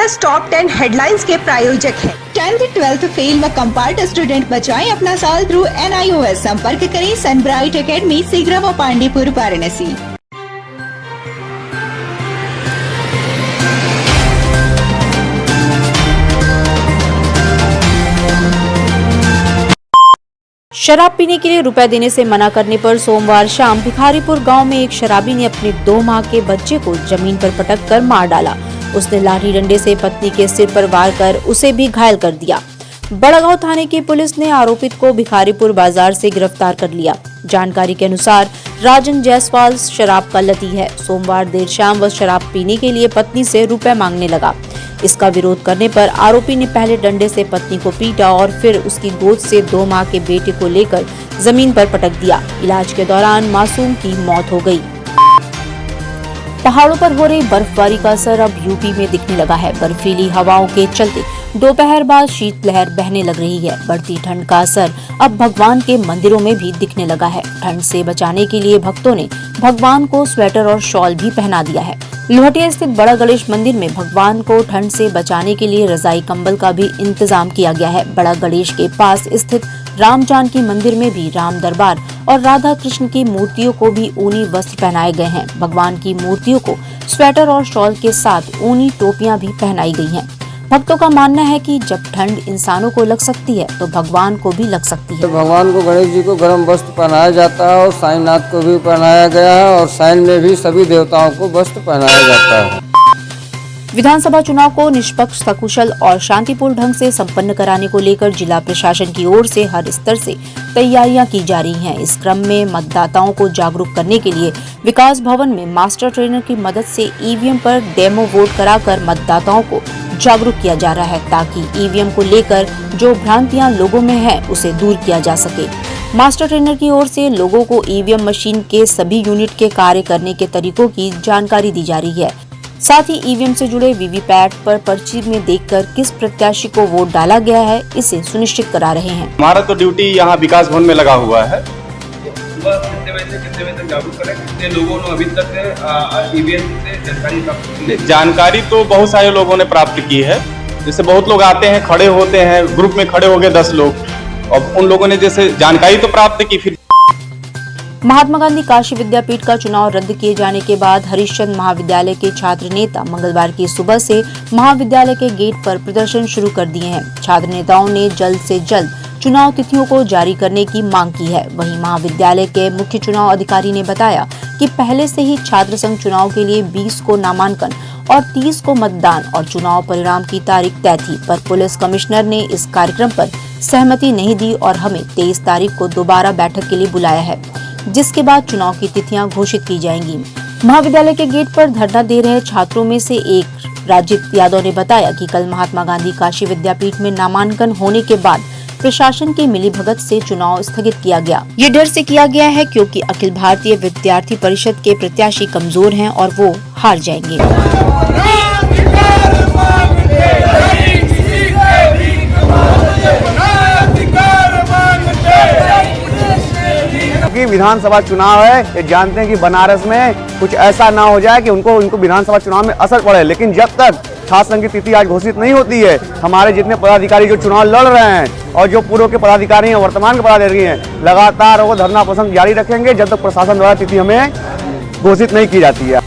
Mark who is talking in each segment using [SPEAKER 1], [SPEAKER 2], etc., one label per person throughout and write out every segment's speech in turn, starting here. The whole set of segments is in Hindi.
[SPEAKER 1] प्लस टॉप 10 हेडलाइंस के प्रायोजक हैं। 10th 12th फेल व कंपार्ट स्टूडेंट बचाएं अपना साल थ्रू NIOS। संपर्क करें सनब्राइट एकेडमी सीगरा व पांडेपुर वाराणसी।
[SPEAKER 2] शराब पीने के लिए रुपए देने से मना करने पर सोमवार शाम भिखारीपुर गांव में एक शराबी ने अपने 2 माह के बच्चे को जमीन पर पटक कर मार डाला। उसने लाठी डंडे से पत्नी के सिर पर वार कर उसे भी घायल कर दिया। बड़गांव थाने की पुलिस ने आरोपित को भिखारीपुर बाजार से गिरफ्तार कर लिया। जानकारी के अनुसार राजन जायसवाल शराब का लती है। सोमवार देर शाम वह शराब पीने के लिए पत्नी से रुपए मांगने लगा। इसका विरोध करने पर आरोपी ने पहले डंडे से पत्नी को पीटा और फिर उसकी गोद से 2 माह के बेटे को लेकर जमीन पर पटक दिया। इलाज के दौरान मासूम की मौत हो गई। पहाड़ों पर हो रही बर्फबारी का असर अब यूपी में दिखने लगा है। बर्फीली हवाओं के चलते दोपहर बाद शीतलहर बहने लग रही है। बढ़ती ठंड का असर अब भगवान के मंदिरों में भी दिखने लगा है। ठंड से बचाने के लिए भक्तों ने भगवान को स्वेटर और शॉल भी पहना दिया है। लोहटिया स्थित बड़ा गणेश मंदिर में भगवान को ठंड से बचाने के लिए रजाई कंबल का भी इंतजाम किया गया है। बड़ा गणेश के पास स्थित राम जानकी मंदिर में भी राम दरबार और राधा कृष्ण की मूर्तियों को भी ऊनी वस्त्र पहनाए गए हैं। भगवान की मूर्तियों को स्वेटर और शॉल के साथ ऊनी टोपियां भी पहनाई गई हैं। भक्तों का मानना है कि जब ठंड इंसानों को लग सकती है तो भगवान को भी लग सकती है।
[SPEAKER 3] भगवान को गणेश जी को गर्म वस्त्र पहनाया जाता है और साईनाथ को भी पहनाया गया है और साइन में भी सभी देवताओं को वस्त्र पहनाया जाता है।
[SPEAKER 2] विधानसभा चुनाव को निष्पक्ष, सकुशल और शांतिपूर्ण ढंग से संपन्न कराने को लेकर जिला प्रशासन की ओर से हर स्तर से तैयारियां की जा रही हैं। इस क्रम में मतदाताओं को जागरूक करने के लिए विकास भवन में मास्टर ट्रेनर की मदद से EVM पर डेमो वोट कराकर मतदाताओं को जागरूक किया जा रहा है, ताकि EVM को लेकर जो भ्रांतियां लोगों में है उसे दूर किया जा सके। मास्टर ट्रेनर की ओर से लोगों को EVM मशीन के सभी यूनिट के कार्य करने के तरीकों की जानकारी दी जा रही है। साथ ही EVM से जुड़े वीवीपैट पर पर्ची में देखकर किस प्रत्याशी को वोट डाला गया है इसे सुनिश्चित करा रहे हैं।
[SPEAKER 4] हमारा तो ड्यूटी यहाँ विकास भवन में लगा हुआ है।
[SPEAKER 5] कितने बजे तक जागरूक करें? कितने लोगों ने अभी तक EVM से जानकारी प्राप्त की?
[SPEAKER 4] जानकारी तो बहुत सारे लोगों ने प्राप्त की है। जैसे बहुत लोग आते हैं, खड़े होते हैं, ग्रुप में खड़े हो गए 10 लोग, और उन लोगों ने जैसे जानकारी तो प्राप्त की। फिर
[SPEAKER 2] महात्मा गांधी काशी विद्यापीठ का चुनाव रद्द किए जाने के बाद हरिश्चंद्र महाविद्यालय के छात्र नेता मंगलवार की सुबह से महाविद्यालय के गेट पर प्रदर्शन शुरू कर दिए हैं। छात्र नेताओं ने जल्द से जल्द चुनाव तिथियों को जारी करने की मांग की है। वहीं महाविद्यालय के मुख्य चुनाव अधिकारी ने बताया कि पहले से ही छात्र संघ चुनाव के लिए 20 को नामांकन और 30 को मतदान और चुनाव परिणाम की तारीख तय थी, पर पुलिस कमिश्नर ने इस कार्यक्रम पर सहमति नहीं दी और हमें 23 तारीख को दोबारा बैठक के लिए बुलाया है, जिसके बाद चुनाव की तिथियां घोषित की जाएंगी। महाविद्यालय के गेट पर धरना दे रहे छात्रों में से एक राजित यादव ने बताया कि कल महात्मा गांधी काशी विद्यापीठ में नामांकन होने के बाद प्रशासन की मिलीभगत से चुनाव स्थगित किया गया। ये डर से किया गया है क्योंकि अखिल भारतीय विद्यार्थी परिषद के प्रत्याशी कमजोर हैं और वो हार जाएंगे।
[SPEAKER 6] विधानसभा चुनाव है, ये जानते हैं कि बनारस में कुछ ऐसा ना हो जाए कि उनको विधानसभा चुनाव में असर पड़े, लेकिन जब तक छात्र संघ की तिथि आज घोषित नहीं होती है, हमारे जितने पदाधिकारी जो चुनाव लड़ रहे हैं और जो पूर्व के पदाधिकारी हैं, वर्तमान के पदाधिकारी हैं, लगातार वो धरना प्रदर्शन जारी रखेंगे जब तक प्रशासन द्वारा तिथि हमें घोषित नहीं की जाती है।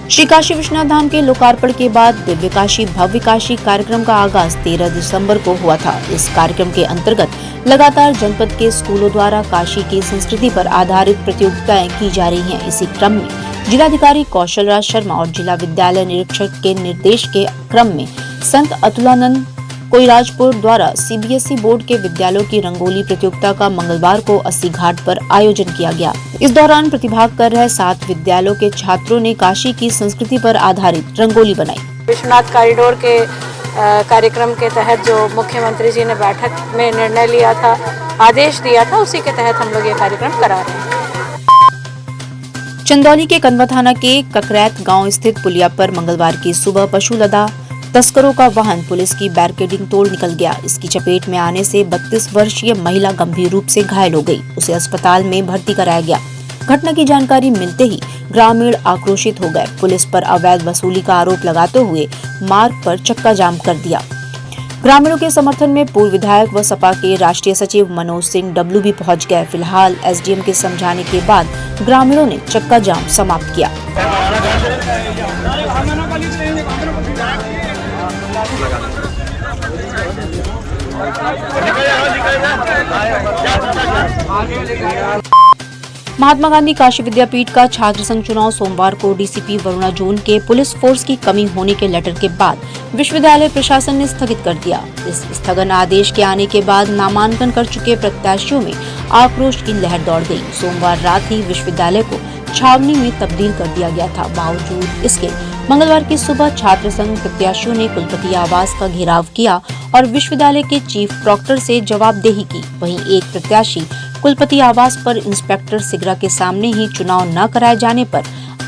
[SPEAKER 2] श्री काशी विश्वनाथ धाम के लोकार्पण के बाद दिव्य काशी भव्य काशी कार्यक्रम का आगाज 13 दिसंबर को हुआ था। इस कार्यक्रम के अंतर्गत लगातार जनपद के स्कूलों द्वारा काशी की संस्कृति पर आधारित प्रतियोगिताएं की जा रही हैं। इसी क्रम में जिलाधिकारी कौशल राज शर्मा और जिला विद्यालय निरीक्षक के निर्देश के क्रम में संत अतुलानंद कोइराजपुर द्वारा CBSE बोर्ड के विद्यालयों की रंगोली प्रतियोगिता का मंगलवार को 80 घाट पर आयोजन किया गया। इस दौरान प्रतिभाग कर रहे 7 विद्यालयों के छात्रों ने काशी की संस्कृति पर आधारित रंगोली बनाई।
[SPEAKER 7] विश्वनाथ कॉरिडोर के कार्यक्रम के तहत जो मुख्यमंत्री जी ने बैठक में निर्णय लिया था, आदेश दिया था, उसी के तहत हम लोग ये कार्यक्रम करा रहे हैं।
[SPEAKER 2] चंदौली के कनवा थाना के ककरैत गांव स्थित पुलिया पर मंगलवार की सुबह पशु लदा तस्करों का वाहन पुलिस की बैरिकेडिंग तोड़ निकल गया। इसकी चपेट में आने से 32 वर्षीय महिला गंभीर रूप से घायल हो गई। उसे अस्पताल में भर्ती कराया गया। घटना की जानकारी मिलते ही ग्रामीण आक्रोशित हो गए। पुलिस पर अवैध वसूली का आरोप लगाते हुए मार्ग पर चक्का जाम कर दिया। ग्रामीणों के समर्थन में पूर्व विधायक व सपा के राष्ट्रीय सचिव मनोज सिंह डब्लू भी पहुंच गए। फिलहाल एसडीएम के समझाने के बाद ग्रामीणों ने चक्का जाम समाप्त किया। महात्मा गांधी काशी विद्यापीठ का छात्र संघ चुनाव सोमवार को डीसीपी वरुणा जोन के पुलिस फोर्स की कमी होने के लेटर के बाद विश्वविद्यालय प्रशासन ने स्थगित कर दिया। इस स्थगन आदेश के आने के बाद नामांकन कर चुके प्रत्याशियों में आक्रोश की लहर दौड़ गई। सोमवार रात ही विश्वविद्यालय को छावनी में तब्दील कर दिया गया था। बावजूद इसके मंगलवार की सुबह छात्र संघ प्रत्याशियों ने कुलपति आवास का घेराव किया और विश्वविद्यालय के चीफ प्रॉक्टर से जवाबदेही की। वहीं एक प्रत्याशी कुलपति आवास पर इंस्पेक्टर सिगरा के सामने ही चुनाव न कराए जाने पर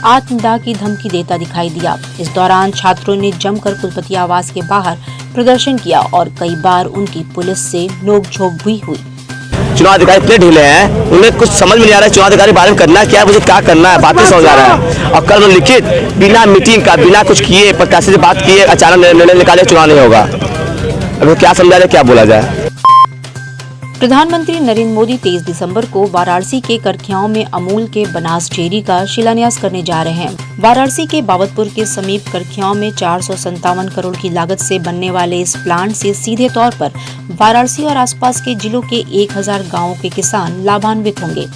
[SPEAKER 2] आत्मदाह की धमकी देता दिखाई दिया। इस दौरान छात्रों ने जमकर कुलपति आवास के बाहर प्रदर्शन किया और कई बार उनकी पुलिस से नोकझोंक भी हुई।
[SPEAKER 8] चुनाव अधिकारी इतने ढीले हैं, उन्हें कुछ समझ में नहीं आ रहा है चुनाव अधिकारी बारे में करना क्या है, मुझे क्या करना है, बातें समझ आ रहा है। और कल लिखित बिना मीटिंग का, बिना कुछ किए, प्रत्याशी से बात किए अचानक निर्णय निकाले चुनाव नहीं होगा। अभी क्या समझा जाए, क्या बोला जाए।
[SPEAKER 2] प्रधानमंत्री नरेंद्र मोदी 23 दिसंबर को वाराणसी के करखियाओं में अमूल के बनास डेयरी का शिलान्यास करने जा रहे हैं। वाराणसी के बाबतपुर के समीप करखियाओं में 457 करोड़ की लागत से बनने वाले इस प्लांट से सीधे तौर पर वाराणसी और आसपास के जिलों के 1000 गाँवों के किसान लाभान्वित होंगे।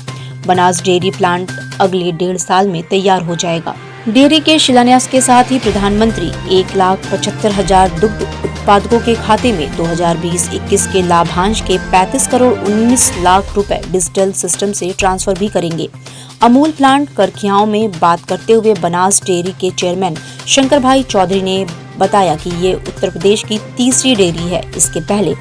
[SPEAKER 2] बनास डेयरी प्लांट अगले 1.5 साल में तैयार हो जाएगा। डेयरी के शिलान्यास के साथ ही प्रधानमंत्री 1,75,000 दुग्ध उत्पादकों के खाते में 2020-21 के लाभांश के 35 करोड़ 19 लाख रुपए डिजिटल सिस्टम से ट्रांसफर भी करेंगे। अमूल प्लांट करखियाओं में बात करते हुए बनास डेयरी के चेयरमैन शंकर भाई चौधरी ने बताया कि ये उत्तर प्रदेश की तीसरी डेयरी है। इसके पहले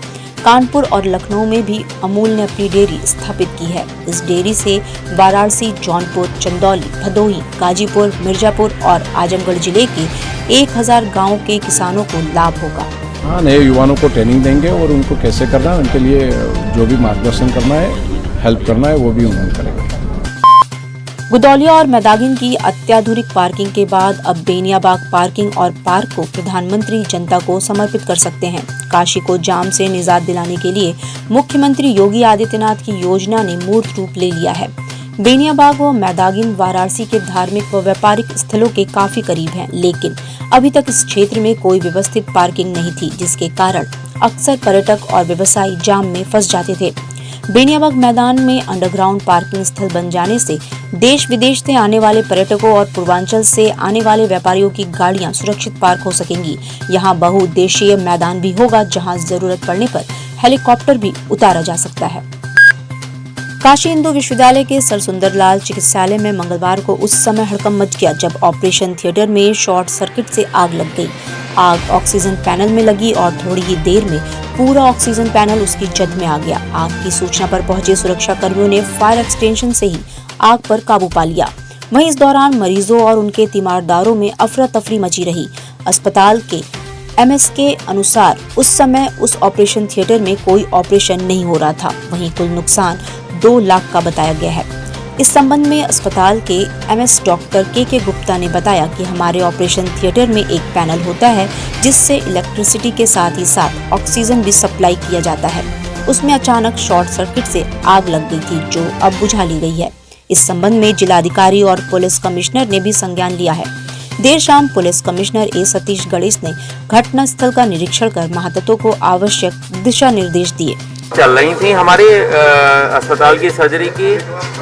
[SPEAKER 2] कानपुर और लखनऊ में भी अमूल ने अपनी डेयरी स्थापित की है। इस डेयरी से वाराणसी, जौनपुर, चंदौली, भदोही, गाजीपुर, मिर्जापुर और आजमगढ़ जिले के 1000 गांवों के किसानों को लाभ होगा।
[SPEAKER 9] हाँ, नए युवाओं को ट्रेनिंग देंगे और उनको कैसे करना है, उनके लिए जो भी मार्गदर्शन करना है, हेल्प करना है, वो भी उन्होंने करेंगे।
[SPEAKER 2] गुदौलिया और मैदागिन की अत्याधुनिक पार्किंग के बाद अब बेनियाबाग पार्किंग और पार्क को प्रधानमंत्री जनता को समर्पित कर सकते हैं। काशी को जाम से निजात दिलाने के लिए मुख्यमंत्री योगी आदित्यनाथ की योजना ने मूर्त रूप ले लिया है। बेनियाबाग व मैदागिन वाराणसी के धार्मिक व व्यापारिक स्थलों के काफी करीब हैं, लेकिन अभी तक इस क्षेत्र में कोई व्यवस्थित पार्किंग नहीं थी, जिसके कारण अक्सर पर्यटक और व्यवसायी जाम में फंस जाते थे। बेनियाबाग मैदान में अंडरग्राउंड पार्किंग स्थल बन जाने से देश विदेश से आने वाले पर्यटकों और पूर्वांचल से आने वाले व्यापारियों की गाड़ियां सुरक्षित पार्क हो सकेंगी। यहां बहुउद्देशीय मैदान भी होगा, जहां जरूरत पड़ने पर हेलीकॉप्टर भी उतारा जा सकता है। काशी हिंदू विश्वविद्यालय के सर सुंदरलाल चिकित्सालय में मंगलवार को उस समय हड़कंप मच गया जब ऑपरेशन थिएटर में शॉर्ट सर्किट से आग लग गई। आग ऑक्सीजन पैनल में लगी और थोड़ी ही देर में पूरा ऑक्सीजन पैनल उसकी जद में आ गया। आग की सूचना पर पहुंचे सुरक्षा कर्मियों ने फायर एक्सटेंशन से ही आग पर काबू पा लिया। वहीं इस दौरान मरीजों और उनके तीमारदारों में अफरा तफरी मची रही। अस्पताल के एमएस के अनुसार उस समय उस ऑपरेशन थिएटर में कोई ऑपरेशन नहीं हो रहा था। वहीं कुल नुकसान 2 लाख का बताया गया है। इस संबंध में अस्पताल के एमएस डॉक्टर के गुप्ता ने बताया कि हमारे ऑपरेशन थिएटर में एक पैनल होता है जिससे इलेक्ट्रिसिटी के साथ ही साथ ऑक्सीजन भी सप्लाई किया जाता है। उसमें अचानक शॉर्ट सर्किट से आग लग गई थी, जो अब बुझा ली गई है। इस संबंध में जिलाधिकारी और पुलिस कमिश्नर ने भी संज्ञान लिया है। देर शाम पुलिस कमिश्नर ए सतीश गणेश ने घटना स्थल का निरीक्षण कर महातत्वों को आवश्यक दिशा निर्देश दिए।
[SPEAKER 10] चल रही थी हमारी अस्पताल की सर्जरी की,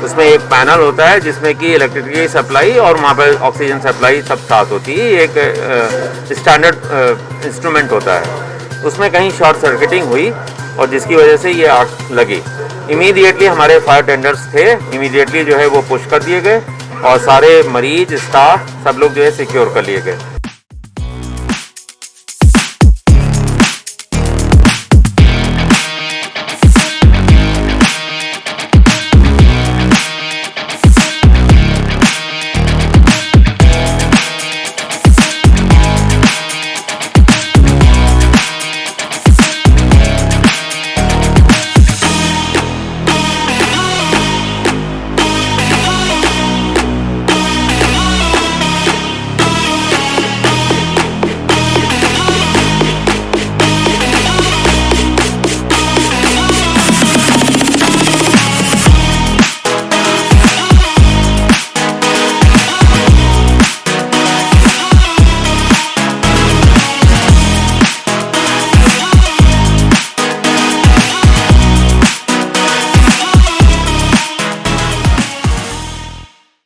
[SPEAKER 10] उसमें एक पैनल होता है जिसमें कि इलेक्ट्रिसिटी सप्लाई और वहाँ पर ऑक्सीजन सप्लाई सब साथ होती है। एक स्टैंडर्ड इंस्ट्रूमेंट होता है, उसमें कहीं शॉर्ट सर्किटिंग हुई और जिसकी वजह से ये आग लगी। इमीडिएटली हमारे फायर टेंडर्स थे, इमीडिएटली जो है वो पुश कर दिए गए और सारे मरीज, स्टाफ सब लोग जो है सिक्योर कर लिए गए।